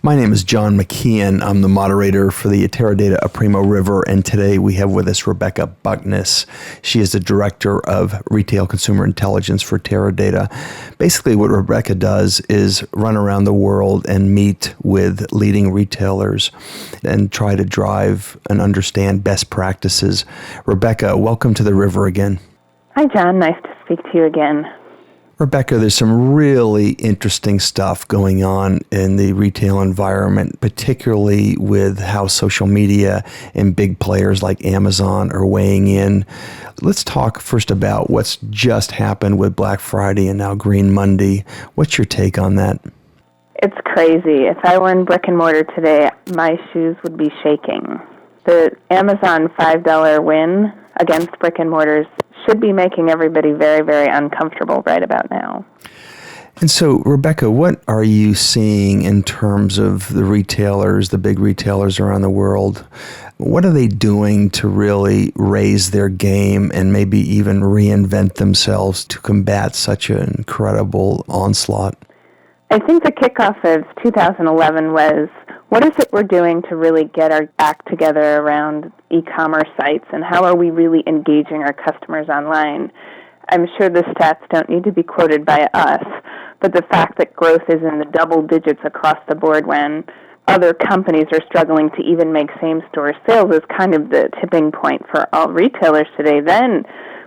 My name is John McKeon. I'm the moderator for the Teradata Aprimo River, and today we have with us Rebecca Bucnis. She is the Director of Retail Consumer Intelligence for Teradata. Basically, what Rebecca does is run around the world and meet with leading retailers and try to drive and understand best practices. Rebecca, welcome to the river again. Hi, John. Nice to speak to you again. Rebecca, there's some really interesting stuff going on in the retail environment, particularly with how social media and big players like Amazon are weighing in. Let's talk first about what's just happened with Black Friday and now Green Monday. What's your take on that? It's crazy. If I were in Brick Mortar today, my shoes would be shaking. The Amazon $5 win against Brick Mortars should be making everybody very, very uncomfortable right about now. And so, Rebecca, what are you seeing in terms of the retailers, the big retailers around the world? What are they doing to really raise their game and maybe even reinvent themselves to combat such an incredible onslaught? I think the kickoff of 2011 was, what is it we're doing to really get our act together around e-commerce sites, and how are we really engaging our customers online? I'm sure the stats don't need to be quoted by us, but the fact that growth is in the double digits across the board when other companies are struggling to even make same-store sales is kind of the tipping point for all retailers today. Then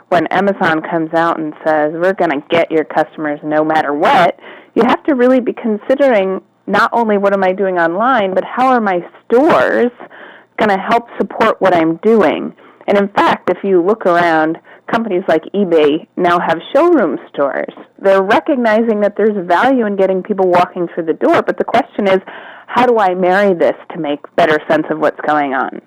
when Amazon comes out and says, we're going to get your customers no matter what, you have to really be considering not only what am I doing online, but how are my stores going to help support what I'm doing? And in fact, if you look around, companies like eBay now have showroom stores. They're recognizing that there's value in getting people walking through the door, but the question is, how do I marry this to make better sense of what's going on?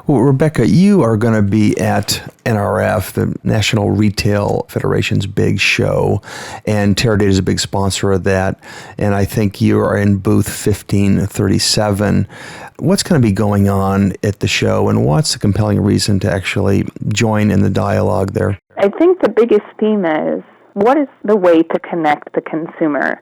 Well, Rebecca, you are going to be at NRF, the National Retail Federation's big show, and Teradata is a big sponsor of that, and I think you are in booth 1537. What's going to be going on at the show, and what's the compelling reason to actually join in the dialogue there? I think the biggest theme is, what is the way to connect the consumer?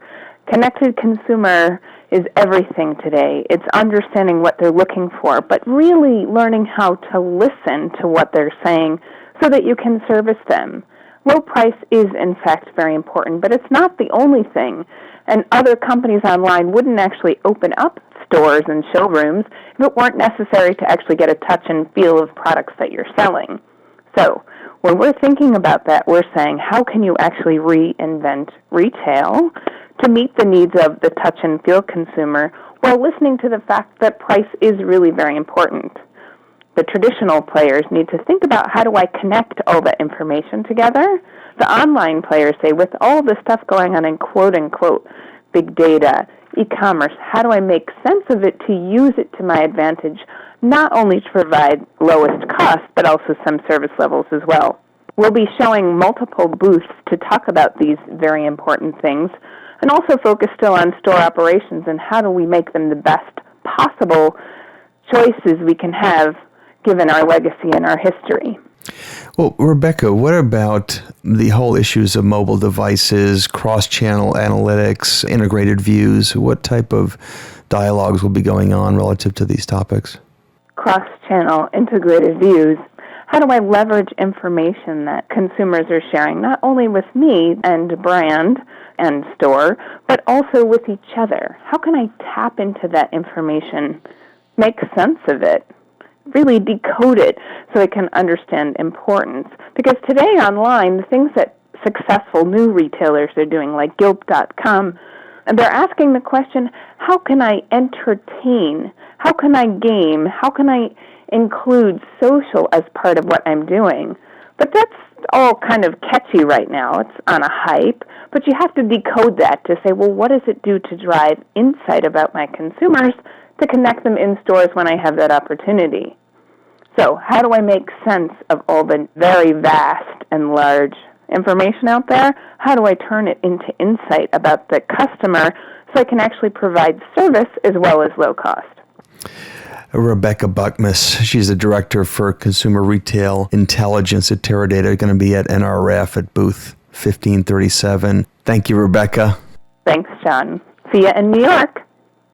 Connected consumer is everything today. It's understanding what they're looking for, but really learning how to listen to what they're saying so that you can service them. Low price is, in fact, very important, but it's not the only thing. And other companies online wouldn't actually open up stores and showrooms if it weren't necessary to actually get a touch and feel of products that you're selling. So when we're thinking about that, we're saying, how can you actually reinvent retail to meet the needs of the touch and feel consumer while listening to the fact that price is really very important? The traditional players need to think about, how do I connect all that information together? The online players say, with all the stuff going on in quote-unquote big data, e-commerce, how do I make sense of it to use it to my advantage, not only to provide lowest cost, but also some service levels as well? We'll be showing multiple booths to talk about these very important things, and also focus still on store operations and how do we make them the best possible choices we can have given our legacy and our history. Well, Rebecca, what about the whole issues of mobile devices, cross-channel analytics, integrated views? What type of dialogues will be going on relative to these topics? Cross-channel integrated views. How do I leverage information that consumers are sharing, not only with me and brand and store, but also with each other? How can I tap into that information, make sense of it, really decode it so I can understand importance? Because today online, the things that successful new retailers are doing, like Gilp.com, and they're asking the question, how can I entertain? How can I game? How can I include social as part of what I'm doing? But that's all kind of catchy right now. It's on a hype, but you have to decode that to say, well, what does it do to drive insight about my consumers to connect them in stores when I have that opportunity? So how do I make sense of all the very vast and large information out there? How do I turn it into insight about the customer so I can actually provide service as well as low cost? Rebecca Bucnis, she's the Director for Consumer Retail Intelligence at Teradata, going to be at NRF at booth 1537. Thank you, Rebecca. Thanks, John. See you in New York.